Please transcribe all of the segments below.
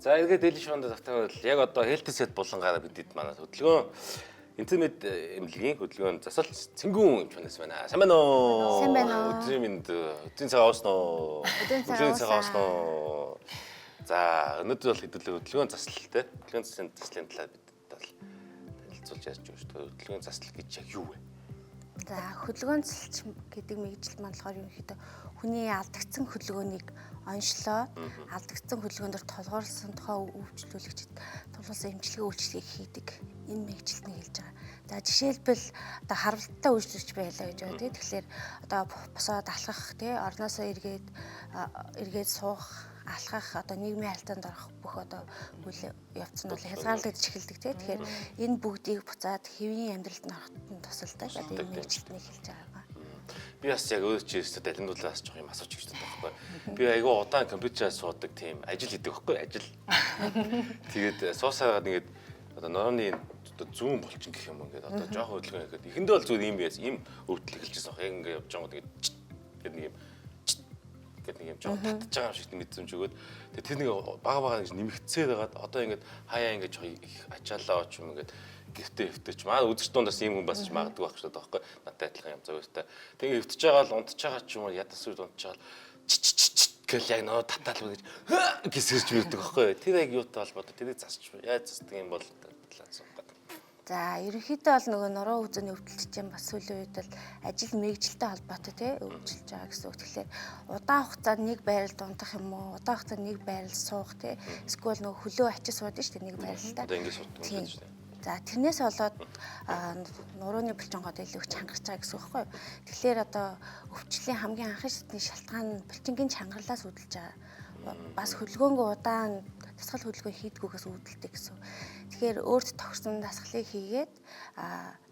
За эргээд дэлийн шоунд тавтан бол яг одоо health set булангаар бидэд манай хөдөлгөөн интернет эмнэлгийн хөдөлгөөн засал цэнгүүн юмчнаас байна. Сайн байна уу? Сайн байна уу? Өдрийн мэнд өдрийн цагаа уусан уу? Өдрийн цагаа уусан уу? За өнөөдөр бол хэдүүлээ хөдөлгөөн заслалтай. Хөдөлгөөн заслын талаар бидэд бол танилцуулж ярьж байгаа шүү дээ. Хөдөлгөөн заслал гэж яг юу вэ? За хөдөлгөөн засалч гэдэг мэгжил маань болохоор ерөнхийдөө хүний алдагдсан хөдөлгөөнийг онцлоод алдагдсан хөдөлгөөнөөр толгуурласан тухай өвчлүүлэгчд тулгуурласан эмчилгээ үйлчлэгийг хийдэг. Энэ мэгжилтнийг хэлж байгаа. За жишээлбэл одоо харвалттай үйлчлэгч байлаа гэж байна тийм. Тэгэхээр одоо босоод алхах тийм орноосоо эргээд суух алхах одоо нийгмийн харилцаанд орох бүх одоо үйл явц нь бол хязгаарлагдж эхэлдэг тийм. Тэгэхээр энэ бүгдийг буцаад хэвийн амьдралд нь ороход тусалдаг. Одоо энэ мэгжилтнийг хэлж байгаа. Би бас яг өөрөө ч өөртөө далиндуулаас жоох юм асууж гэж байна байхгүй. Би айгүй удаан компьютераар суудаг тийм ажил хийдэг байхгүй ажил. Тэгээд суусаад ингээд одоо норооны одоо зүүн булчин гэх юм ингээд одоо жоох хөдөлгөөн ихэд эхэндээ бол зүгээр юм байс юм өвдөл эхэлжсэн баг. Яг ингээд явж байгаа тэгээд нэг юм гэдэг нэг юм жоох татж байгаа юм шиг мэдсэн ч өгөөд тэгээд тэр нэг бага гэж нэмэгцээд байгаад одоо ингээд хаяа ингээд жоох ачаалаа ч юм ингээд гэртээ хөвтөж маа үзэж дундаас ийм хүн басж магадгүй байх шүү дээ байхгүй надтай адилхан юм зөвөөстэй тэгээ хөвтөж байгаа л унтж байгаа ч юм уу ядас үед унтж байгаа гэл яг нөө татаал гэж гисэрч мэддэг байхгүй тэр яг юутай холбоотой тэрийг засч яаж засдаг юм бол асуух гэдэг. За ерөнхийдөө бол нөгөө нуруу үзэний өвдөлтч юм бас сүүлийн үед бол ажил мэргэжилтэй холбоотой тий өвдөлж байгаа гэсэн үг. Тэгэхээр удаан хугацаанд нэг байралд унтах юм уу удаан хугацаанд нэг байрал суух тий эсвэл нөгөө хөлөө ачиж суудаг шүү дээ нэг байралтаа. Одоо ингэ суудаг юм шүү дээ. За тэрнээс болоод нурууны булчингод илүү чангарч байгаа гэсэн үг байхгүй юу. Тэгэхээр одоо өвчлөлийн хамгийн анхны шатны шалтгаан нь булчингийн чангарлаас үүдэлж байгаа. Бас хөдөлгөөнгөө удаан дасгал хөдөлгөөн хийдгүүгээс үүдэлдэг гэсэн. Тэгэхээр өөрт тохирсон дасгалыг хийгээд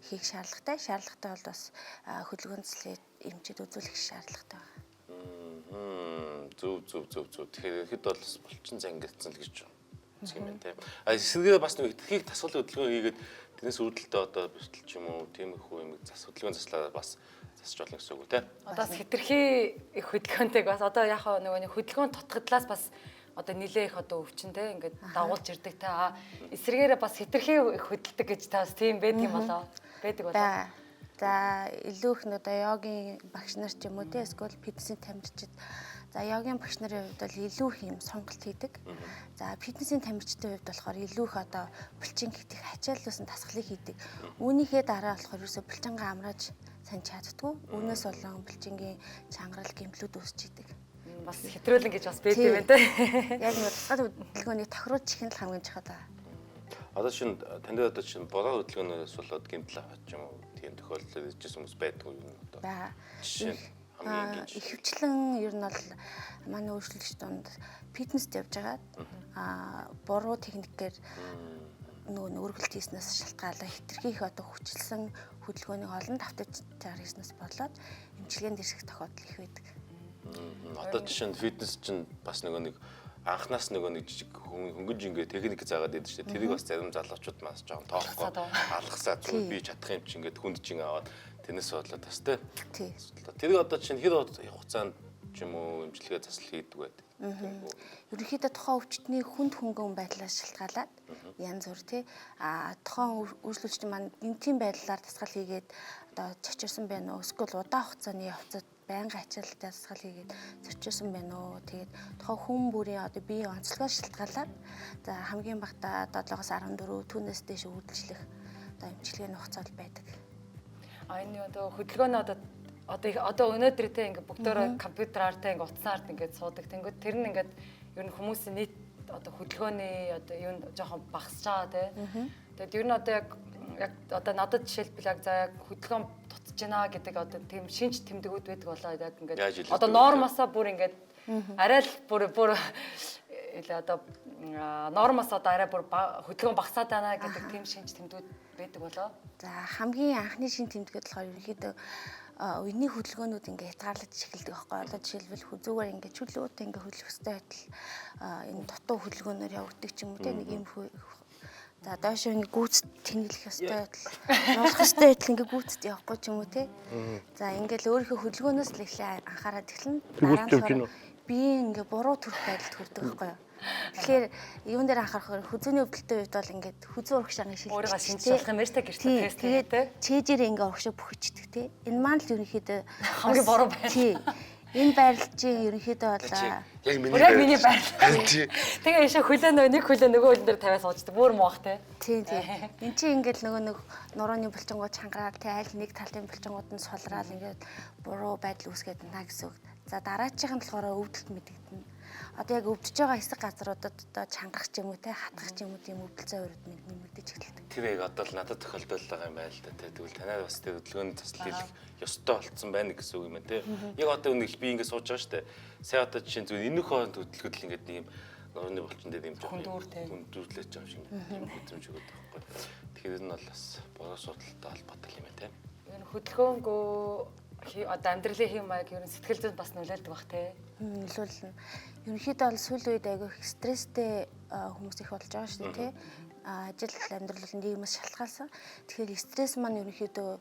хийх шаардлагатай. Шаардлагатай бол бас хөдөлгөөн заслыг эмчид үзүүлэх шаардлагатай байна. Зөв. Тэгэхээр хэд бол булчин зангидсан л гэж байна. Тийм ээ. А эсрэгээр бас нэг хэтэрхийг тасгал хөдөлгөөн хийгээд тэрнээс үүдэлтэй одоо бэртэл ч юм уу тиймэрхүү юм хөдөлгөөн заслаа бас засч болно гэсэн үг үү те. Одоо хэтэрхий их хөдөлгөөнтэйг бас одоо яг нөгөө хөдөлгөөн тутгадлаас бас одоо нилээ их одоо өвчин те ингээд дагуулж ирдэг те. Эсрэгээр бас хэтэрхий их хөдөлдөг гэж та бас тийм байдаг юм болоо. Байдаг болоо. За илүү их одоо йогийн багш нар ч юм уу те эсвэл фитнесийн тамирчид за йогийн багш нарын хувьд бол илүү их юм сонголт хийдэг. За фитнесийн тамирчдын хувьд болохоор илүү их одоо булчин хэтэх ачааллуусан дасгалыг хийдэг. Үүнийхээ дараа болохоор ерөөсө булчингаа амрааж сайн чаддгүй. Үүнээс болон булчингийн чангарал гэмтлүүд үүсч идэг. Бас хэтрүүлэн гэж бас байдаг юм байна те. Яг нэг дасгал хөдөлгөөний тохируулж чих нь л хамгийн чухал байна. Одоо шинэ танд одоо шинэ бороо хөдөлгөөнөөс болоод гэмтэл авах юм уу? Тийм тохиолдол иржсэн хүмүүс байдгүй юм одоо. Баа. Жишээ Ихэвчлэн ер нь бол манай өөрчлөгч донд фитнест явж байгаад буруу техникээр нөгөө өргөлт хийснээс шалтгаалаад хэтэрхий их одоо хүчилсэн хөдөлгөөнийг олон давтаж хийснээс болоод эмчилгээнд ирсэх тохиолдол их байдаг. Одоо жишээ нь фитнес чинь бас нэг анхнаас нэг жижиг хөнгөж ингээ техник заагаад байдаг шүү дээ. Тэрийг бас зарим залуучууд маш жоон тоохгүй алгасаа зүйл би чадах юм чи ингээ хүнд чин аваад тэрнээс болоод бас тий. Тэрийг одоо чинь хэд хугацаанд ч юм уу эмчилгээ засал хийдэг байдаг. Ерөнхийдөө тухайн өвчтний хүнд хөнгөн байдлаас шалтгаалаад янз бүр тий тухайн үйлчлүүлэгч маань гинтийн байдлаар дасгал хийгээд одоо чачирсан байна уу эсвэл удаан хугацааны явцад байнга ачаалалтай дасгал хийгээд зөрчилсөн байна уу тэгээд тухайн хүн бүрийн одоо биеийн онцлогоос шалтгаалаад за хамгийн багтаа 7-оос 14 түүнээс дээш үргэлжлэх одоо эмчилгээний хугацаа байдаг. Энэ одоо хөдөлгөөнөө одоо өнөөдөр те ингээ бүгдөө компьютераар те ингээ утсан ард ингээ суудаг. Тэнгүүд тэр нь ингээ ер нь хүмүүсийн нийт одоо хөдөлгөөний одоо юу жоохон багасж байгаа те. Тэгээд ер нь одоо яг одоо надад жишээлбэл яг за яг хөдөлгөөн тутаж байна гэдэг одоо тийм шинж тэмдгүүд байдаг болоо яг ингээ одоо нормасаа бүр ингээ арай л бүр одоо нормас одоо арай бүр хөдөлгөөн багасаад байна гэдэг тийм шинж тэмдгүүд байдаг болоо. За хамгийн анхны шинж тэмдгүүд болохоор ерөнхийдөө үений хөдөлгөөнүүд ингээ хязгаарлаж эхэлдэг байхгүй. Одоо жишээлбэл зүгээр ингээ чөлөөтэй ингээ хөдлөх ёстой байтал энэ дутуу хөдөлгөөнөөр явагддаг ч юм уу те нэг юм за доошоо ингээ гүйцэд тэнглэх ёстой байтал нуулах ёстой байтал ингээ гүйцэд явахгүй ч юм уу те. За ингээл өөрийнхөө хөдөлгөөнөөс л эхлээ анхаарал эхэлнэ. Дараа нь би ингээ буруу төрөх байдалд хүрдэг байхгүй юу. Тэгэхээр юун дээр анхаарах вэ? Хүзүүний өвдөлтөй үед бол ингээд хүзүү урагш анги шилжиж. Өөрийгөө шинжлэх юм ярьж та гэртээ тест тэгээд чэйжээр ингээ урагшаа бүхчихдэг тий. Энэ маань л ерөнхийдөө хамгийн буруу байна. Тий. Энэ байрлалчийн ерөнхийдөө бол Яг миний байрлал. Тэгээ яшаа хөлөө нэг хөлөө нөгөө хөлн дээр тавиад суучдаг. Бүр муухай те. Тийм. Энд чинь ингээл нөгөө нурууны булчингууд чангараад тий аль нэг талын булчингууд нь сулраал ингээд буруу байдал үүсгээд байна гэсэн үг. За дараачихын болохоор өвдөлт мэдэгдэнэ. Одоо яг өвдөж байгаа хэсэг газруудад одоо чангарах ч юм уу те хатгах ч юм уу тийм өвдөлтийн өрөөд нэмэгдэж эхэлдэг. Тэр яг одоо л надад тохиолдол байгаа юм байна л да. Тэгвэл танай бас тэр хөдөлгөөний туслал хийх ёстой болцсон байна гэсэн үг юм байна те. Яг одоо нэг би ингэ сууж байгаа шүү дээ. Сая одоо жишээ нь зүгээр энэх хооронд хөдөлгөдөл ингээд нэг юм нурууны булчин дээр юм жоо. Хүндүрлэж байгаа шиг юм хөдөлмж өгöd байгаа байхгүй. Тэгэхээр энэ бол бас буруу судалтай холбоотой юм байна те. Энэ хөдөлгөөнгөө одоо амьдралын хэм маяг ер нь сэтгэл зүйд бас нөлөөлдөг бах те. Нөлөөлнө. Ерөнхийдөө бол сүүл үед айгүй стресстэй хүмүүс их болж байгаа шүү дээ тий. Ажил амьдрал бол нийгэмээс шалтгаалсан. Тэгэхээр стресс маань ерөнхийдөө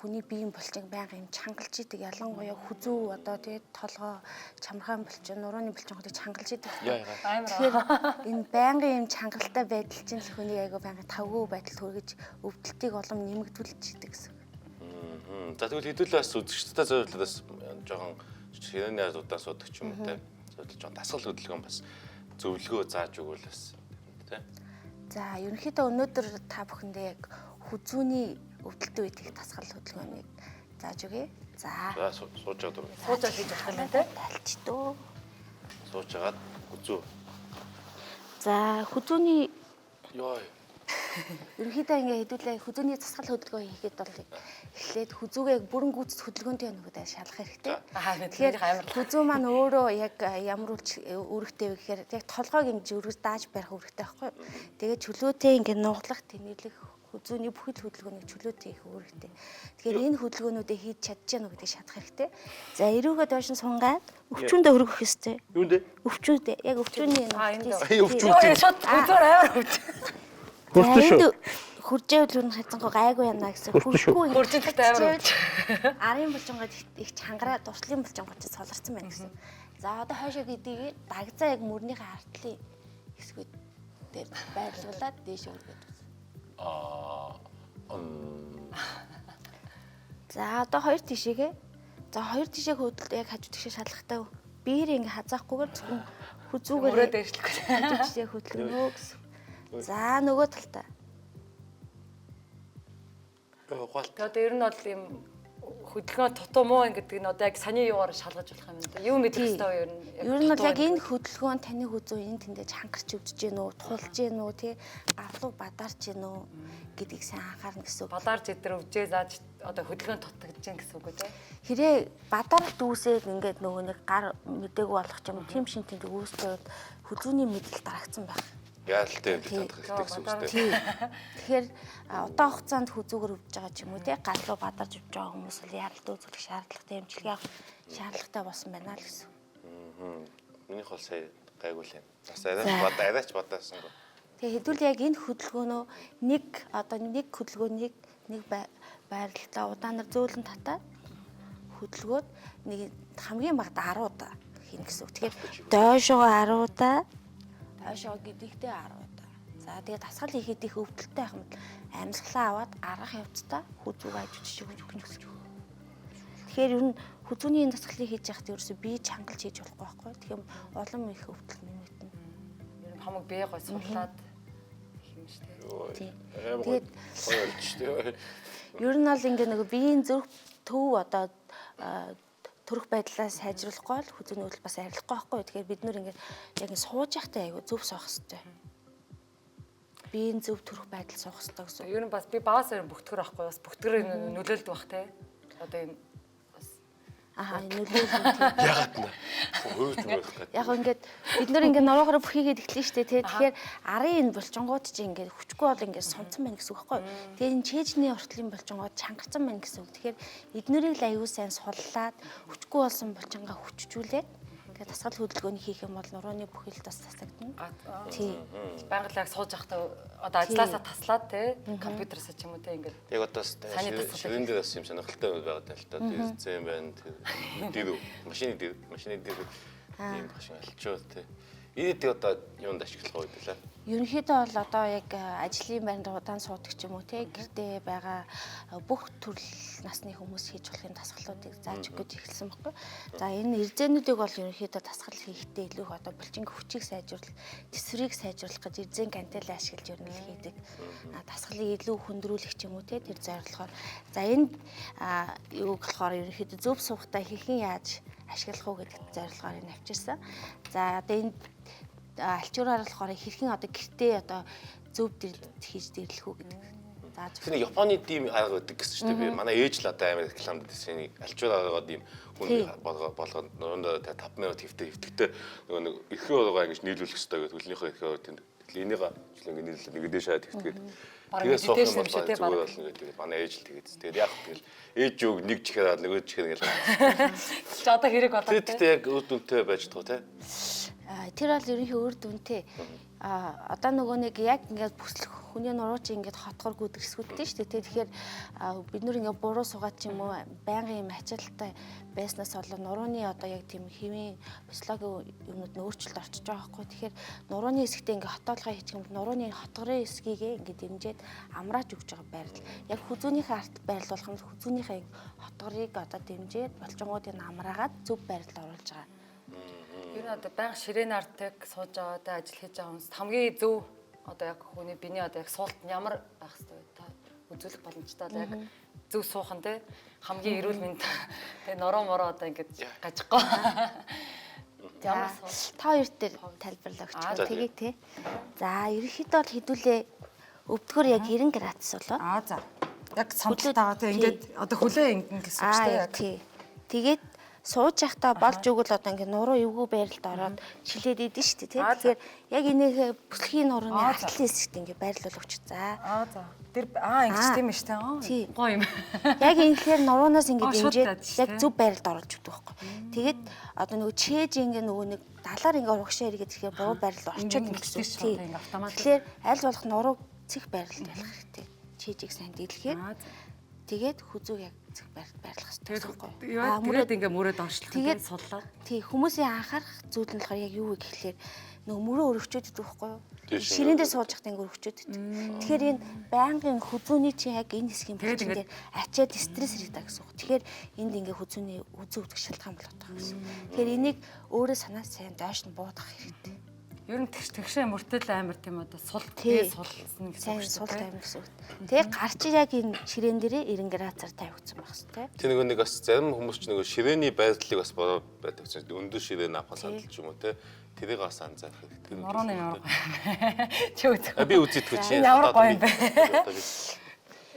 хүний биеийн булчинг байнга юм чангалж идэг. Ялангуяа хүзүү одоо тий толгоо, чамархан булчин, нурууны булчингуудыг чангалж идэг. Тэгэхээр энэ байнгын юм чангалтай байдал чинь хүний айгүй байнга тавгүй байдалд хүргэж өвдөлтийг улам нэмэгдүүлж идэг гэсэн. За тэгвэл хэдүүлээ бас үзэгчдэд зориулаад бас жоохон ширээний асуудал асуудаг ч юм уу те. Зөвлөж дасгал хөдөлгөөн бас зөвлөгөө зааж өгвөл бас те. За ерөнхийдөө өнөөдөр та бүхэндээ яг хүзүүний өвдөлтөй үед их дасгал хөдөлгөөнийг зааж өгье. За сууж байгаа дург. Суужаад хийж болох юм байна те. тайлч дөө. Сууж агаад хүзүү. За хүзүүний Йой. ерөнхийдөө ингээ хэдүүлээ хүзүүний засгал хөдөлгөөн хийхэд бол эхлээд хүзүүгээ бүрэн гүйцэд хөдөлгөөнтэй нөгөөдөө шалгах хэрэгтэй. Тэгэхээр хүзүү маань өөрөө яг ямар үүрэгтэй вэ гэхээр яг толгойг ингээ өргөж дааж барих үүрэгтэй байхгүй. Тэгээд чөлөөтэй ингээ нуглах, тэмэглэх хүзүүний бүхэл хөдөлгөөнийг чөлөөтэй хийх үүрэгтэй. Тэгэхээр энэ хөдөлгөөнүүдээ хийж чадчихна уу гэдгийг шатах хэрэгтэй. За эрүүгээ доош нь сунгаад өвчүүндээ өргөх хэрэгтэй. Юундэ? Өвчүүндээ яг өвчүүний өвчүүндээ шууд үзээр амар өвч. Хуржээл нь хацангу гайгүй яана гэсэн хуржгүй хуржиндээ амар өвч. Арын булчингод их чангараа дурслын булчингод ч солирсон байна гэсэн. За одоо хойшоо гэдгийг дагзаа яг мөрнийхээ артлын хэсгүүд дээр байрлуулад дээш өргөд. За одоо хоёр тишээгээ. За хоёр тишээг хөдөлт яг хажуу тишээ шалгахтаа биеэр ингээ хазаахгүйгээр зөвхөн хүзүүгээр өрөө дээшлэх гэж. хажуу тишээ хөдлөнө гэсэн. За нөгөө талтай. Одоо ер нь бол юм хөдөлгөөн тутуу муу гэдэг нь одоо яг саний юугаар шалгаж болох юм да. Юу мэдэх ёстой ер нь. Ер нь бол яг энэ хөдөлгөөн таны хүзүү энэ тэндээ чангарч өвдөж гин үү, тулж гин үү, тий гарлуу бадарч гин үү гэдгийг сайн анхаарна гэсэн үг. Бадарч идэр өвжээ зааж одоо хөдөлгөөн тутагдж гин гэсэн үг үү те. Хэрэг бадар дүүсээд ингээд нөгөө нэг гар мдэггүй болох ч юм уу тийм шин тэндэг үүсгээд хүзүүний мэдэл дарагдсан байх. Яалтай юм татах хэрэгтэй гэсэн үг тийм. Тэгэхээр удаан хугацаанд хүзүүгээр өвдөж байгаа ч юм уу тий гарлуу бадарч өвдөж байгаа хүмүүс бол яралт үзүүлэх шаардлагатай эмчилгээ авах шаардлагатай болсон байна л гэсэн. Минийх бол сая гайгүй л юм. Бас арайч бадаасан гоо. Тэгээ хэдүүл яг энэ хөдөлгөөнөө нэг хөдөлгөөнийг нэг байрлалтаа удаанаар зөөлөн татаад хөдөлгөөд нэг хамгийн багадаа 10 удаа хийнэ гэсэн үг. Тэгэхээр дойшоо 10 удаа хойшоо гэдэгтэй 10 удаа. За тэгээд дасгал хийхэд их өвдөлттэй байх юм бол амьсгалаа аваад гаргах явцдаа хүзүүгээ ажиж өгч өгч. Тэгэхээр ер нь хүзүүний энэ дасгалыг хийж яхад ерөөсөө бие чангалж хийж болохгүй байхгүй. Тэгэхээр улам их өвдөлт нэмэгдэнэ. Ер нь хамаг бие гой сурлаад юм шүү дээ. Тэгээд ер нь бол ингээ нэг биеийн зүрх төв одоо төрөх байдлаа сайжруулахгүй бол хүзүүний өвдөл бас арилахгүй байхгүй. Тэгэхээр бид нөр ингээд яг сууж явахтай айгу зөв суух хэрэгтэй. Биеийн зөв төрөх байдал суух хэрэгтэй гэсэн. Ер нь бас би багасаа бүгтгэр байхгүй бас бүгтгэрээр нөлөөлдөг бах те. Одоо юм нөлөөлөл ягаад нэ хөөж байх гэдэг. яг ингээд бид нөр ингээд нуруугаараа бүхийгээд эхлэн штэ тий. Тэгэхээр арын энэ булчингууд чинь ингээд хүчгүй бол ингээд сунцсан байна гэсэн үг байхгүй. Тэгээд энэ чэйжний уртлын булчингууд чангарсан байна гэсэн үг. Тэгэхээр эднэрийг л аюу сайн суллаад хүчгүй болсон булчингаа хүчжүүлээд тэгээд дасгал хөдөлгөөний хийх юм бол нурууны бүхэл бас тасагдана. Тий. Байгаль яг сууж явахдаа одоо ажилласаа таслаад те компьютерээс ч юм уу те ингээд Яг одоо ширэн дээр бас юм сонирхолтой байгаад байна л та. Дизайн байна. Машины дээр ийм машин алчуу те. Энийг одоо юунд ашиглах вэ билээ? Ерөнхийдөө бол одоо яг ажлын байранд удаан суудаг ч юм уу те гэртээ байгаа бүх төрөл насны хүмүүс хийж болох юм дасгалуудыг зааж өгч эхэлсэн баггүй. За энэ эрзээнүүдийг бол ерөнхийдөө дасгал хийхдээ илүү их одоо булчингийн хүчийг сайжруулах, тэсвэрийг сайжруулах гэж эрзээн гантель ашиглаж ер нь хийдэг. Дасгалыг илүү хөндрүүлэх ч юм уу те тэр зорилгоор. За энэ юуг болохоор ерөнхийдөө зөв суугатаа хэрхэн яаж ашиглах уу гэдэг зорилгоор энэ авчирсан. За одоо энэ альчуураар болохоор хэрхэн одоо гэртээ одоо зөв хийж дэрлэх үү гэдэг. За тэгэхээр Японы дим арга гэдэг гэсэн чинь би манай ээж л одоо амар рекламад байсан нэг альчуураараа дим хүн болгоод нөрөндөө 5 минут хэвтэгтэй нөгөө нэг эрхээ болгоо ингэж нийлүүлэх хэрэгтэй гэдэг хөлнийхөө эрхээ тэнд энийг ингэ нийлүүлээд нэг дэшаад хэвтэгээд тэгээд суух юм бол зүгээр болно гэдэг манай ээж л тэгээд тэгээд яг тэгэл ээж юуг нэг чихээр нөгөө чихээр ингэ чи одоо хэрэг болоо тэгээд яг үр дүнтэй байж туу те. Тэр бол ерөнхий үр дүнтэй. Одоо нөгөө нэг яг ингээд бүслэх хүний нурууч ингээд хотгор гүдэрсгүүдтэй шүү дээ. Тэгэхээр бид нүр ингээд буруу сугаад ч юм уу байнгын юм ачаалттай байснаас болоод нурууны одоо яг тийм хэвийн физиологийн юмнууд нь өөрчлөлт орчиж байгаа байхгүй. Тэгэхээр нурууны хэсэгтээ ингээд хотоолгоо хийчих юм бол нурууны хотгорын хэсгийг ингээд дэмжиж амрааж өгч байгаа байрал. Яг хүзүүнийхээ арт байрал болох юм хүзүүнийхээ хотгорыг одоо дэмжиж болжонгуудыг амраагаад зөв байрал оруулж байгаа. Ер нь одоо байнга ширээн артыг сууж байгаа одоо ажил хийж байгаа хүмүүс хамгийн зөв одоо яг хүний биений одоо яг суулт нь ямар байх хэвээр та үзүүлэх боломжтой одоо яг зөв суухан те хамгийн эрүүл мэнд тэгээ нороо мороо одоо ингэж гажихгүй. Ямар суулт та хоёр дээр тайлбарлаа өгч тгийг те. За ерөнхийдөө бол хэдүүлээ өвдгөр яг 90 градус болоо. За. Яг самталтайгаа те ингээд одоо хөлөө ингэн гэсэн үг шүү дээ яг. Тэгээд сууж явахдаа болж өгвөл одоо ингээ нуруу эвгүй байралд ороод шилээд идэв шүү дээ тий. Тэгэхээр яг энийг бүслэхийн нурууны артлын хэсэгт ингээ байрлуул өгч. За. За. Тэр ингэж тийм ээ шүү дээ. Гоё юм. Яг ингээр нуруунаас ингээ дэмжиж яг зөв байралд оруулж өгдөг байхгүй. Тэгээд одоо нөгөө чээж ингээ нөгөө нэг далаар ингээ урагшаа эргээд ирэхээр буруу байралд орчод гэсэн үг тий. Тэгэхээр аль болох нуруу цэх байралд байх хэрэгтэй. Чээжийг сайн дийлэхээр тэгээд хүзүүг яг цэг байрлах хэрэгтэй байхгүй. Тэгээд ингээ мөрөд оршлох тэгээд суллаа. Тий хүмүүсийн анхаарах зүйл нь болохоор яг юу вэ гэхлээр нөгөө мөрөө өрөвчөөд идэх байхгүй юу? Ширээн дээр сууж байхдаа ингээ өрөвчөөд идэх. Тэгэхээр энэ байнгын хүзүүний чинь яг энэ хэсгийн булчин дээр ачаад стресс ирдэг гэсэн үг. Тэгэхээр энд ингээ хүзүүний үзүү өвдөх шалтгаан болоод байгаа гэсэн. Тэгэхээр энийг өөрөө санаа сайн доош нь буудах хэрэгтэй. Ер нь тэгшээ мөртөл амар тийм одоо сул тэгээ сулсан гэсэн үг. Сул тайван гэсэн үг. Тэгээ гарч яг энэ ширээн дээрээ 90 градусаар тавигдсан байх хэрэгтэй. Тэр нэг бас зарим хүмүүс ч нэг ширээний байдлыг бас бодоод байдаг чинь өндөр ширээн авах сандал ч юм уу те. Тэрийг бас анзаарах хэрэгтэй. Нурууны ямар. Чи үзэх. Би үзэдгүй чи. Ямар гоё юм бэ.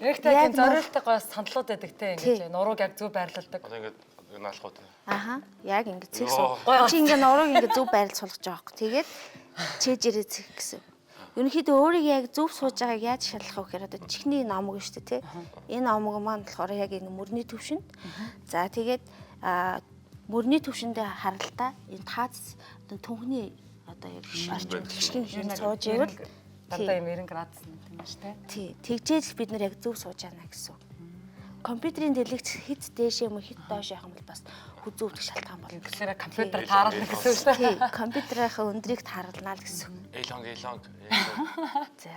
Яг тийм зориултаа гоё сандлууд байдаг те ингэж нурууг яг зөв байрлуулдаг. Одоо ингэ наалах уу. Аха. Яг ингэ цэг суу. Чи ингэ нурууг ингэ зөв байрлал суулгаж байгаа хөөх. Тэгээд чэжээрээ цэг гэсэн. Ерөнхийдөө өөрийгөө яг зөв сууж байгааг яаж шалгах вэ гэхээр одоо чихний номог шүү дээ тий. Энэ номог маань болохоор яг энэ мөрний төвшөнд. За тэгээд мөрний төвшөндөө харалтаа энэ таац түнхний одоо яг орчин гიშгэн хийж сууж ивэл дандаа юм 90 градус юм тийм шүү дээ. Тий. Тэгжээж бид нэр яг зөв сууж яана гэсэн. Компьютерийн дэлгэц хит дээш юм хит доош явах юм бол бас хүзүү өвдөх шалтгаан болно. Тэгэхээр компьютер тааруулна гэсэн үг шүү дээ. Тий. Компьютерийнхаа өндрийг тааруулна л гэсэн. Элонг. За.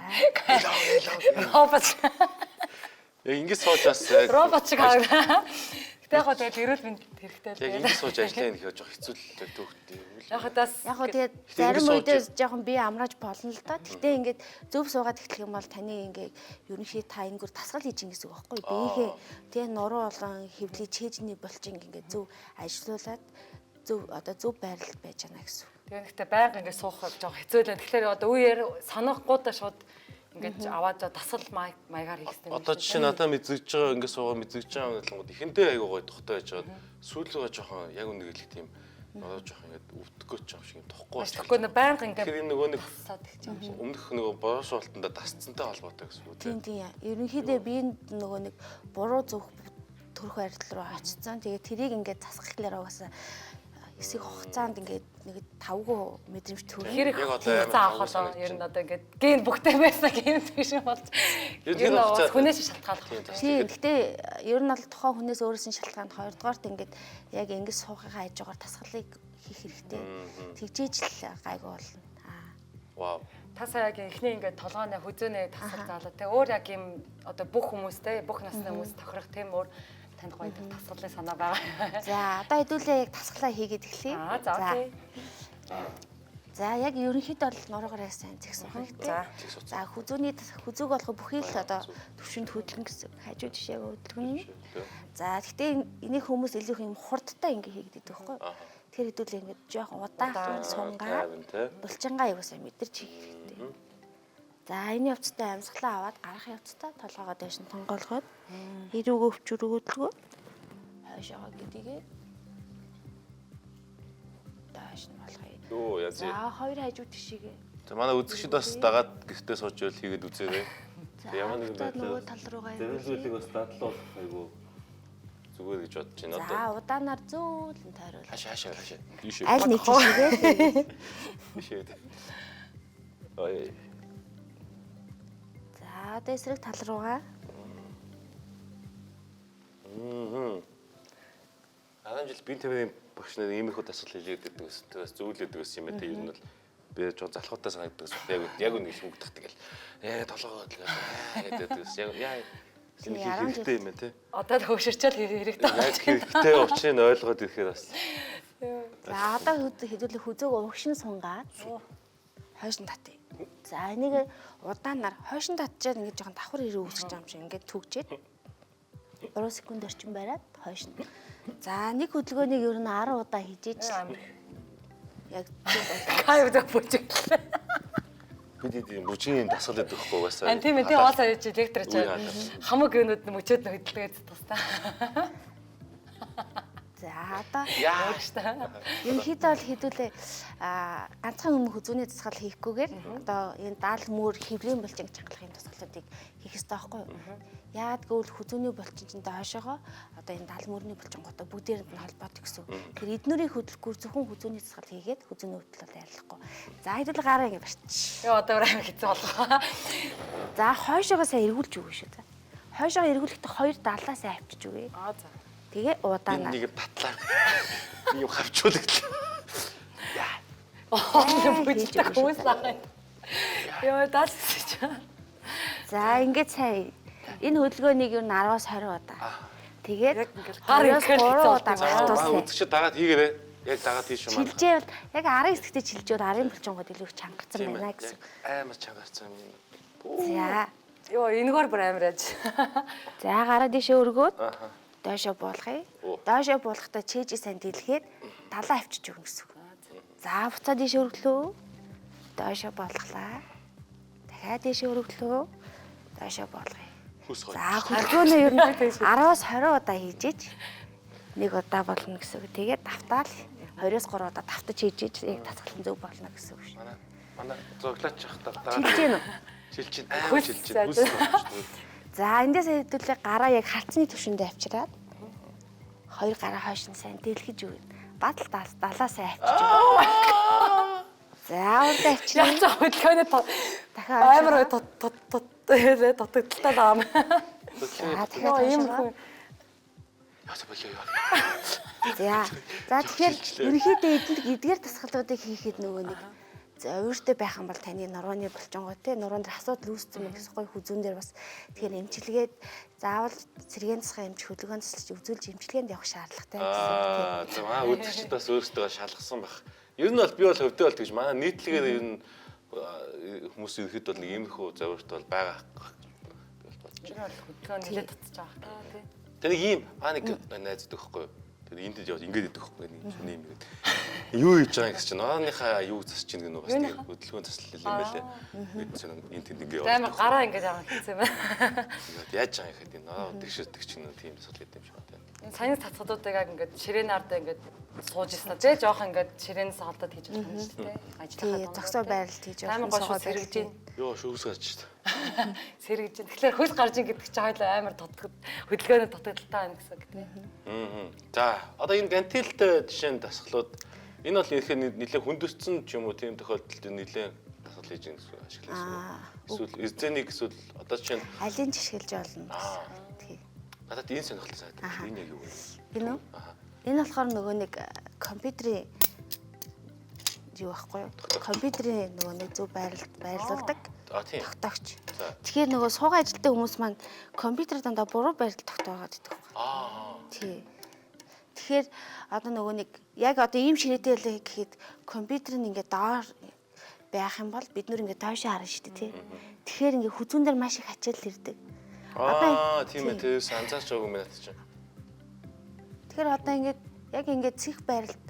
Элонг. Робот. Ингэж суужаас робот шиг харагдаа. Гэтэ яг тэгээд эрүүл мэнд хэрэгтэй л. Яг ингэж сууж ажиллана гэхээр жоох хэцүү л төвхтэй. Яг тэгээд зарим үедээ жоохон бие амрааж болно л да. Гэтэ ингээд зөв суугаад эхлэх юм бол таны ингээд ерөнхий та ингэр тасгал хийж ин гэсэн үг байхгүй. Биеийнхээ тэгээ нуруу болон хэвлий чэжний булчин ингээд зөв ажилуулад зөв одоо зөв байрлал байж байна гэсэн. Тэгээд гэхдээ байнга ингээд суух жоох хэцүү л. Тэгэхээр одоо үеэр санахгүйдаа шууд ингээд аваад дасгал маягаар хийх хэрэгтэй. Одоо жишээ нь надаа мэдзэгж байгаа ингээд суугаа мэдзэгж байгаа болгоод ихэндээ айгуу гоё тухтай байж байгаа. Сүүлрээ жоохон яг үнэ хэлэх тийм одоо жоохон ингээд өвдөггүй ч юм шиг юм тохгүй байна. Тэгэхгүй нэ байнга ингээд тэр нөгөө нэг өмнөх нөгөө буруу суултанда дасцсантай холбоотой гэсэн үг тийм. Тийм. Ерөнхийдөө биеинд нөгөө нэг буруу зүг төрөх байдал руу очсон. Тэгээ тэрийг ингээд засахлаараа угаасаа эсэг хугацаанд ингээд нэг 5 мэдрэмж төрөх. Хэрэг хугацаа авахлаа ер нь одоо ингээд ген бүгдээ байсан ген тийш болж ер нь хүнээс шалтгаалах юм. Тийм. Гэхдээ ер нь бол тухайн хүнээс өөрөөс нь шалтгаалт хоёрдугаарт ингээд яг ингэж суухыгаа хайж байгаа тасгалыг хийх хэрэгтэй. Тэгжээж л гайгүй болно. Вау. Та сая яг эхний ингээд толгойн хүзөөнэ тасал заалаа те өөр яг юм одоо бүх хүмүүстэй бүх насны хүмүүс тохирох тийм өөр танд гоё тасгалын санаа байгаа. За одоо хэдүүлээ яг тасглаа хийгээд эхлэе. За окей. За яг ерөнхийдөө бол нуруугаараа сайн зэгсэх хэрэгтэй. За хүзүүг болох бүхий л одоо төвшөнд хөдлөн гэсэн хажуу жишээг хөдлөн. За гэхдээ энийг хүмүүс илүү юм хурдтай ингэ хийгээд идэх байхгүй. Тэр хэдүүлээ ингэ жоохон удаан сунгаа булчингаа аюусаа мэдэрч хийх хэрэгтэй. За энэ явцтай амьсгалаа аваад гарах явцтай толгоогоо дэш нь тонгоолгоод хэрүүгөө өвчрөөгөө хойшоогоо гэдгийг дааш нь болгоё. Юу яа. За хоёр хажуу тишээгээ. За манай үзэгчид бас дагаад гэртээ сууж байл хийгээд үзээрэй. Ямар нэгэн байдлаар нөгөө тал руугаа зөвлөлийг бас дадлал айгу зүгээр гэж бодож байна одоо. За удаанаар зөөлөн тойруулах. Хашаа. Аль нэг тишээгээ. Тишээд. Ой. За одоо эсрэг тал руугаа. Арам жил бие тамирын багш нар иймэрхүү дасгал хийлгээд байдаг ус. Тэгээс зөвлөдөг ус юм ээ. Ер нь бол би жоо залхуутай санагддаг ус. Яг нэг шүмгдэх тэгэл. Толгоо гэдэг ус. Яг энэ хэрэгтэй юм ээ тий. Одоо хөвшөрчл хэрэгтэй. Яг хэрэгтэй учрыг ойлгоод ирэхээр бас. За одоо хэдүүлээ хүзөөг урагшин сунгаад хойш нь татъя. За энийг удаанаар хойш нь татчихад ингэж жоохон давхар ирээ үүсгэж байгаа юм шиг ингээд түгжээд 3 секунд орчим бариад хойш нь. За нэг хөдөлгөөнийг ер нь 10 удаа хийжээж яг кайв дэ бүжиглээ. Бид бүжгийн дасгал гэдэг байхгүй угаасаа. Тийм ээ, оол саяж электрч хамаг гэнүүд мөчөөд нь хөдөлгөөд тустай. За одоо ерөнхийдөө бол хэдүүлээ ганцхан өмнө хүзүүний дасгал хийхгүйгээр одоо энэ даал мөр хэврийн булчин чангалахын дасгалуудыг хийх ёстой байхгүй юу? Яагаад гэвэл хүзүүний булчин чинь доошоогоо одоо энэ даал мөрний булчингуудаа бүгдээрээ нь холбоотой гэсэн. Тэгэхээр эднэрийг хөдөлгөхгүй зөвхөн хүзүүний дасгал хийгээд хүзүүний хөдөл бол арилахгүй. За хэдүүлээ гараа ингэ барьчих. Яа одоо амар хэцүү болгоо. За хойшоогоо сайн эргүүлж өгнө шүү дээ. Хойшоогоо эргүүлэхдээ хоёр даалаа сайн авчиж өгье. За. Тэгээ удаанаа. Нэг татлаа. Ийм хавчуулагдлаа. Бүжигтэй хүмүүс аа. Яа даалч. За ингээд сайн энэ хөдөлгөөнийг юу 10-аас 20 удаа. Тэгээд гар ихээр 3 удаа Аа батуусаа. үзэгчд дагаад хийгээрэй. Яг дагаад тийш юм аа. Чилжээвэл яг арын хэсэгтээ чилжээд арын булчингууд илүү их чангацсан байна гэсэн. Амар чангарсан юм. За. Йоо энэгээр бүр амар аж. За гараа дэшээ өргөөд Аха. доошоо буулгая. Доошоо буулгахдаа чэйжээ сайн дэлгээд талаа авчиж өгнө гэсэн. За буцаа дэшээ өргөлөө. Доошоо буулгалаа. Дахиад дэшээ өргөлөө. Доошоо буулгая. За хөдөлгөөнөө ер нь 10-аас 20 удаа хийжээж нэг удаа болно гэсэн үг. Тэгээд давтаал 20-оос 3 удаа давтаж хийжээж яг тасгалан зөв болно гэсэн үг шүү. Манай зоглаач явахдаа Чилж гин үү? Чилж байна. За эндээс хэдүүлээ гараа яг хальцны төвшөндөө авчираад хоёр гараа хойш нь сайн дэлгэж өгнө. Бадал далаа сайн авчиж өгнө. За урд авчираа. Яцаа хөдөлгөөний Дахиад амар дутагдaltaй таам. За дахиад ийм Ясаа болоо. За тэгэхээр ерөнхийдөө эдгээр тасгалуудыг хийхэд нөгөө нэг за өөртөө байх юм бол таны нурууны булчингоо те нуруунд дээр асуудал үүссэн юм гэсэн гоё хүзүүн дээр бас тэгэхээр эмчилгээд заавал цэргийн засгийн эмч хөдөлгөөн засалж үзүүлж эмчилгээнд явах шаардлагатай гэсэн. За манай үзэгчд бас өөрсдөө шалгасан байх. Ер нь бол би бол хөвдөө бол тэгж манай нийтлэгээр ер нь хүмүүс ирэхэд бол нэг иймэрхүү зорилт бол байгаа. Би бол бодож байна. хөдөлгөөн нэлээд татчих байгаа тий. Тэнийг ийм нэг найз идэх байхгүй юу? Тэр энд яваад ингэж идэх байхгүй нэг юм ийм. Юу хийж байгаа гэсэн чинь нооныхаа юу засч ийн гэнэ бас тийм хөдөлгөөн заслал юм байлээ. Бид чинь энд тэнд ингэ яваад. Амар гараа ингэж байгаа хэвчээ юм байна. Яаж байгаа юм гэхэд ноо тэгшэрдэг чинь тийм засал гэдэг юм шиг байна. Энэ саяны цацгуудыг яг ингэж ширээн ардаа ингэж сууж ирсэн тий. Жоох ингэж ширээнээс холдоод хийж байгаа юм шүү дээ. Тий, зогсоо байралд хийж Амар байгаа. гоо сэргэж байна. Йоо шүүс гарч шүү. Сэргэж байна. Тэгэхээр хөл гарж ин гэдэг чинь хоёул амар хөдөлгөөний дутагдaltaй байна гэсэн үг тий. За одоо энэ гантилтэй жишээ нь дасгалууд энэ бол ихээр нэлээд хүндүссэн ч юм уу тийм тохиолдолд нэлээд дасгал хийж байгаа гэсэн ашигласан. Эсвэл эзэнийг эсвэл одоо жишээ нь Алийг жишгэлж болно гэсэн. Тий. надад энэ сонирхолтой санагдав. Энэ яг юу вэ? Энэ үү? Энэ болохоор нөгөө нэг компьютерийн юу байхгүй юу? Компьютерийн нөгөө нэг зөв байрлуулдаг. Тийм. Тогтоогч. Тэгэхээр нөгөө суугаа ажилтдаг хүмүүс маань компьютер дандаа буруу байрлал тогтоогоод идэх байхгүй. Тий. Тэгэхээр одоо нөгөө нэг яг одоо ийм ширээтэй байлаа гэхэд компьютер нь ингээд доор байх юм бол бид нөр ингээд доошоо харна шүү дээ тий. Тэгэхээр ингээд хүзүүн дээр маш их ачаал ирдэг. Тийм ээ тэрс анзаарч байгаагүй минь чинь. Тэгэхээр одоо ингээд яг ингээд цэх байралд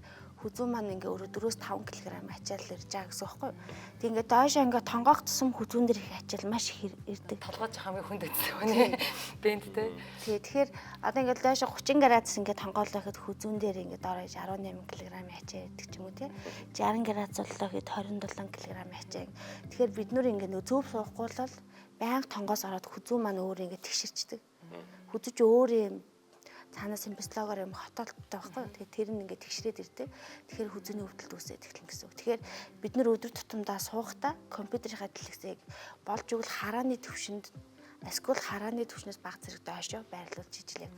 хүзүүн маань ингээ өөрөө 4-5 кг ачаал ирж байгаа гэсэн үг байхгүй юу? Тэг ингээ доошоо ингээ тонгоох тусам хүзүүн дээр их ачаал маш их ирдэг. Толгойч хамгийн хүнд өгсөн байна. Бэнттэй. Тий, тэгэхээр одоо ингээ доошоо 30 градус ингээ тонгоолоо гэхэд хүзүүн дээр ингээ доорож 18 кг ачаал ирдэг ч юм уу тий. 60 градус боллоо гэхэд 27 кг ачаал. Тэгэхээр бид нүр ингээ нөө зөв суухгүй бол байнга тонгоос ороод хүзүүн маань өөр ингээ тэгширчдэг. Хүзүүч өөр юм цаанаас юм бислогоор юм хотолттой байхгүй. Тэгэхээр тэр нь ингээд тэгшрээд ирдэг. Тэгэхээр хүзүүний өвдөлт үүсээд эхэлнэ гэсэн үг. Тэгэхээр бид нөр өдөр тутамдаа суухдаа компьютерийнхаа дэлгэцийг болж игэл харааны төвшөнд эсвэл харааны төвшнөөс бага зэрэг доошоо байрлуулж ижлээ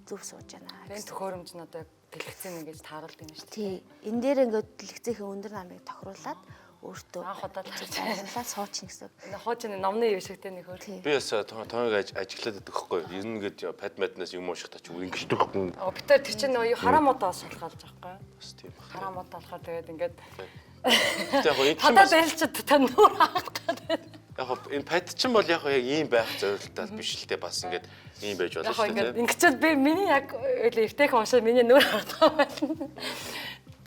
зөв сууж байна. Тэгээд төхөөрөмж нь одоо дэлгэцэн ингэж тааруулдаг юм шүү дээ. Тий. Энэ дээр ингээд дэлгэцийн өндөр намыг тохируулаад өөртөө анх удаа байрлуулаад суучихна гэсэн үг. Хоочны номны юм шигтэй нэг хөр. Би бас тооёг ажиглаад байдаг хгүй. Ер нь ингээд падмаднаас юм ууших тач ингэж дөхөхгүй. Битэр тэр чинь нөгөө хараамуудаа шалгаалж байгаа байхгүй. Бас тийм байна. Хараамуудаа болохоор тэгээд ингээд яг энэ хадаад байлчаад та нүүр авах гэдэг. яг энэ пад чинь бол яг ийм байх зорилттой биш л те бас ингээд ийм байж болно шүү дээ. Ингээд би миний яг эвтэйх уншаад миний нүүр авах байна.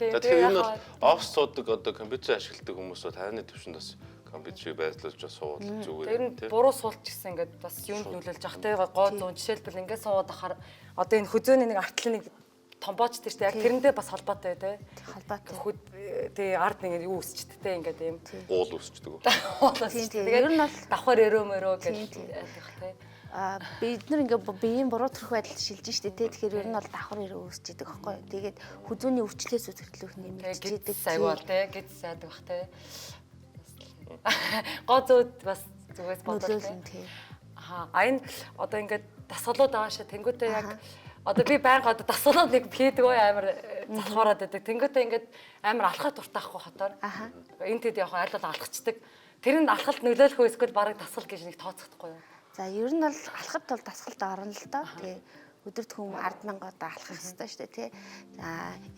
Тэгэхээр энэ бол офс суудаг одоо компьютер ашигладаг хүмүүс бол таны төвшөнд бас компьютерийг байрлуулж суугаад зүгээр. Тэр нь буруу суулч гэсэн ингээд бас юунд нөлөөлж ах те гоо зүүн жишээлбэл ингээд суугаад ахаар одоо энэ хүзөөний нэг артлын нэг томбооч тэр яг тэрэндээ бас холбоотой те. Холбоотой. Тэгээ ард нэг юу өсчихдээ те ингээд юм. Уул өсчдөг. Тэгээд ер нь бол давхар өрөөмөрөө гэж байдаг те. Бид нар ингээ биеийн буруу төрх байдал шилжиж штэ тий. Тэгэхээр ер нь бол давхар ирээ үүсчихэд байхгүй. Тэгээд хүзүүний өвчлөөс үзэгдлөх нэмэгдчихэд сайвал те гэж сайдаг бах те. Гозууд бас зүгээс бодлоо те. Энэ одоо ингээд дасгалууд аашаа тэнгуүтэй яг одоо би байнга одоо дасгалууд нэг хийдэг ой амар залхуураад байдаг. Тэнгуүтэй ингээд амар алхах дуртайхгүй хотоор. Энд тэд яг аль бол алхацдаг. Тэр нь алхалт нөлөөлөх эсвэл бараг дасгал гэж нэг тооцохдохгүй юу? За ер нь бол алхахад бол дасгалд орно л доо. Тэгээ өдөрт хүм 10,000 удаа алхах хэрэгтэй шүү дээ тий. За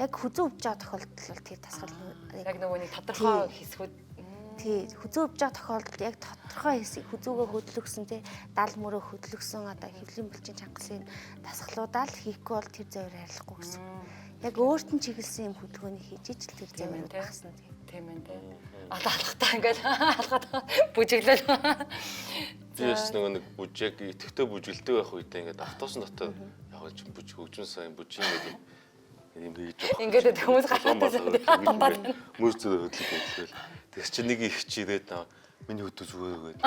яг хүзүү өвж байгаа тохиолдолд бол тэр дасгал яг нөгөө нэг тодорхой хэсгүүд тий хүзүү өвж байгаа тохиолдолд яг тодорхой хэсэг хүзүүгөө хөдлөгсөн тий дал мөрөө хөдлөгсөн одоо хэвлийн булчин чангасын дасгалуудаа л хийхгүй бол тэр зовир арилахгүй гэсэн. Яг өөрт нь чиглэсэн юм хөдөлгөөний хийж ижил тэр зовир багсна тий. Тийм ээ тий. Алхахтаа ингээд алхаад бүжиглэл. Биэс нэг бүжиг идэвхтэй бүжгэлдэг байх үедээ ингээд автобусны дотор яг ч бүжиг хөгжмөн сайн бүжиг юм хийж байгаа. Ингээд хүмүүс гахаад мөс зөө хөдлөж. Тэгс чи нэг их чирээд миний хөдөө зүгээр гээд.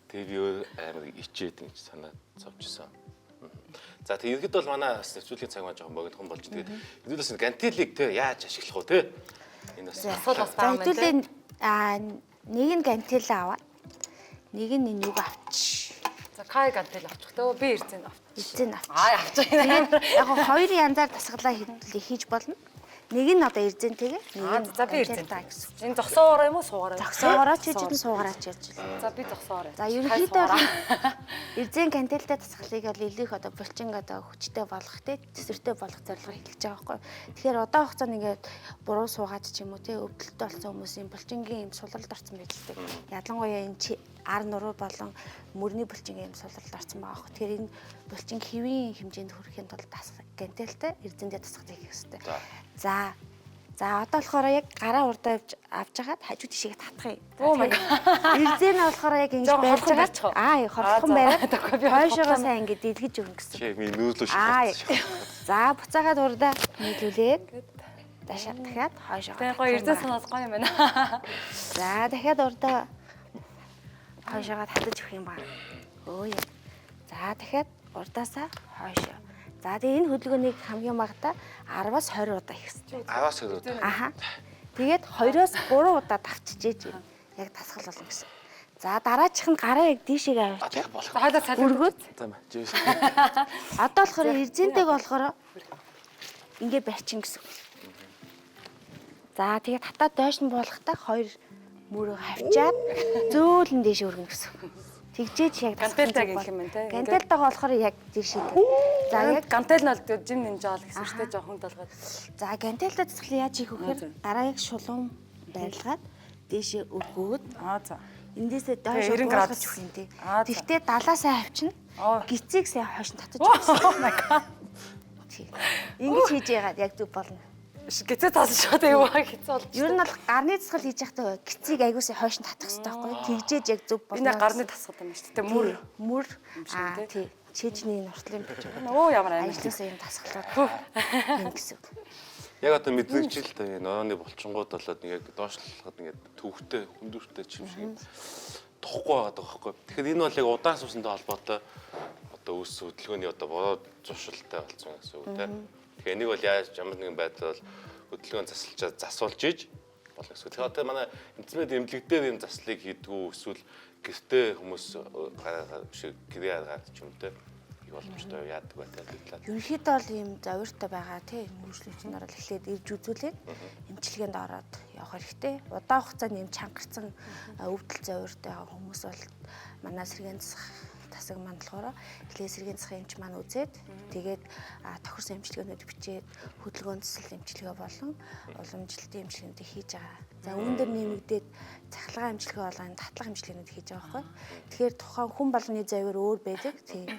Тэгээ би амар ичээд ингэж санаад зовжсэн. За тэг иргэд бол манай бас нэвтрүүлгийн цаг маань жоохон богинохон болж тэгээд хэдүүлээс гантилийг те яаж ашиглах вэ те? Энэ бас асуудал бас байгаа юм байна. Нэг нь гантил аваад нэг нь энийг авч. За кай гантил авчих төө би эрзэн авч. Эрзэн авч. Авч байна. Яг хоёрын янзаар дасгалаа хийж болно. Нэг нь одоо эрзэнтэйгээ нэг нь за би эрзэн таа гэсэн. Энэ зогсоогоороо юм уу суугаараа? Зогсоогоороо ч гэж суугаараа ч ярьж байна. За би зогсоогоороо. За ерөнхийдөө эрзэн кантилтай дасгалыг бол илүү их одоо булчин одоо хүчтэй болгох те төсвөртэй болгох зорилгоор хэлж байгаа байхгүй. Тэгэхээр одоо хугацаанд ингээд буруу суугаад ч юм уу те өвдөлтөй болсон хүмүүсийн булчингийн юм сулралд орсон байдаг. Ялангуяа энэ ар нуруу болон мөрний булчингийн юм сулралд орсон байгаа. Тэгэхээр энэ булчин хэвийн хэмжээнд хүрэхэд бол кантилтай эрзэндээ дасгал хийх хэрэгтэй. За одоо болохоор яг гараа урдаа авч хагаад хажуу тишээ татах юм. Оо my god. Эрзэн нь болохоор яг ингэж байж байгаа. Хорхон байгаад хойшоогоо сайн ингэ дэлгэж өгнө гэсэн. Чи миний нүүдлөө шахах. За буцаагаад урдаа нийлүүлээд дашаа дахиад хойшоогоо. Тэгээ гоё эрзэн санаас гоё юм байна. За дахиад урдаа хойшоогоо татаж өгөх юм байна. Өө яа. За дахиад урдаасаа хойшоо. За тэгээ энэ хөдөлгөөнийг хамгийн багадаа 10-аас 20 удаа хийх хэрэгтэй. 10-аас 20 удаа. Аха. Тэгээд 2-оос 3 удаа давчижээж яг дасгал болно гэсэн. За дараачих нь гараа яг дийшээ авчих. Хайлаа салхи. Өргөд. За мэ. Одоо болохоор эрзэнтэйг болохоор ингэ барьчин гэсэн. За тэгээд хатаа доош нь буулгахдаа 2 мөрөө хавчаад зөөлөн дээш өргөнө гэсэн. Тэгжээж яг гантелтай гэх юм байна те. Гантелтайгаа болохоор яг дээш. За яг гантел нь бол жим нэмжаал гэсэн шүү дээ жоохон толгойд. За гантелтай засахлаа яаж хийх вэ гэхээр гарааг шулуун байрлгаад дээшээ өргөөд За. эндээсээ доош 90 градус өгөх юм тий. За. Тэгтээ далаасаа хавчна. Гицийг сая хойш нь татаж өгсөн. Тий. Ингэж хийж яагаад яг зүг болно. Гэцээ таасан шууд юу хэцүү болж. Ер нь бол гарны засгал хийж байхдаа гицийг аягуулсаа хойш нь татах хэрэгтэй байхгүй. Тэгжээж яг зүг болно. Энэ гарны тасгад юм шүү дээ. Мөр тий. Чэжний нуртлын бич. Өө ямар амин. Ажлаасаа юм тасгалууд юм гэсэн. Яг одоо мэдрэгчл та норооны булчингууд болоод яг доошлоход ингээд төвхтэй хүндүртэй чим шиг тухгүй байгаа байхгүй. Тэгэхээр энэ бол яг удаан суусантай холбоотой одоо өс хөдөлгөөний одоо бороо зуршилтай болсон гэсэн үг тийм. Тэгэхээр энийг бол яаж ямар нэгэн байдлаар хөдөлгөөн засалчаад засуулж иж болно гэсэн. Тэгэхээр одоо манай интернет эмнэлэгдээр энэ заслыг хийдгүү эсвэл гэртээ хүмүүс шиг гэрээ гаргаад ч юм тийм боломжтой яадаг байтай хэлээд. Ерөнхийдөө бол ийм завиртай байгаа тийм мөржлөгчнөр л эхлээд ирж үзүүлээд эмчилгээнд ороод явах хэрэгтэй. Удаан хугацаанд ийм чангарсан өвдөл завиртай байгаа хүмүүс бол манай сэргийн тасаг мандлагаараа эхлээд сэргийн засгийн эмч маань үзээд тэгээд тохирсон эмчилгээнүүд бичээд хөдөлгөөн засал эмчилгээ болон уламжлалтын эмчилгээнд хийж байгаа. За үүн дээр нэмэгдээд цахилгаан эмчилгээ болгон татлах эмчилгээнүүд хийж байгаа байхгүй. Тэгэхээр тухайн хүн болгоны завир өөр байдаг. Тийм.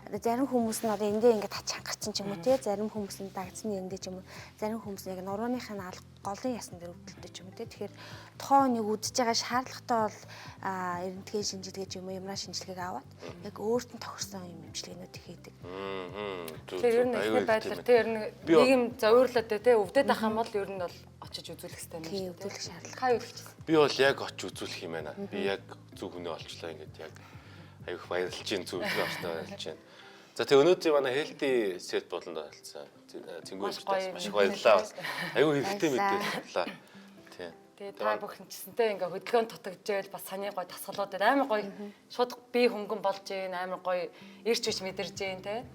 Зарим хүмүүс нь одоо эндээ ингээд чангарсан ч юм уу тий, зарим хүмүүс нь дагдсны эндээ ч юм уу, зарим хүмүүс нь яг нурууныхын голын ясан дээр өвдөлтөй ч юм уу тий. Тэгэхээр тухайн үнийг үдж байгаа шаардлагатай бол эрдэнэтгийн шинжилгээ ч юм уу, ямраа шинжилгээг аваад яг өөрт нь тохирсон юм эмчилгээнүүдийг хийдэг. Тэгэхээр ер нь ихний байдлаар тий ер нь нийгэм зовирлоод тий өвдөд ах юм бол ер нь бол очиж үзүүлэх хэрэгтэй юм Тий, шүү дээ. үзүүлэх шаардлага. Хаа юу хийчихсэн? Би бол яг очиж үзүүлэх юм байна. Би яг зүг хүнээ олчлаа ингээд яг аюух баярлж чинь зүвлэг авснаа баярлж чинь. За тэг өнөөдөр манай healthy set болонд болсон. Цэнгүүлжтэй маш их баярлалаа. Аюу хэрэгтэй мэдээлэлээ. Тийм. Тэгээ та бүхэнчсэнтэй ингээ хөдөлгөөн тутагжээл бас саний гой тасгалуудад амар гой шууд би хөнгөн болж ийн амар гой ирч үч мэдэрж ийн те.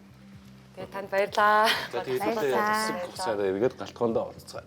Тэгээ танд баярлаа. За тэгээд хэдүүлээ засаг хугацаараа эргээд галтгоондоо уулзцгаая.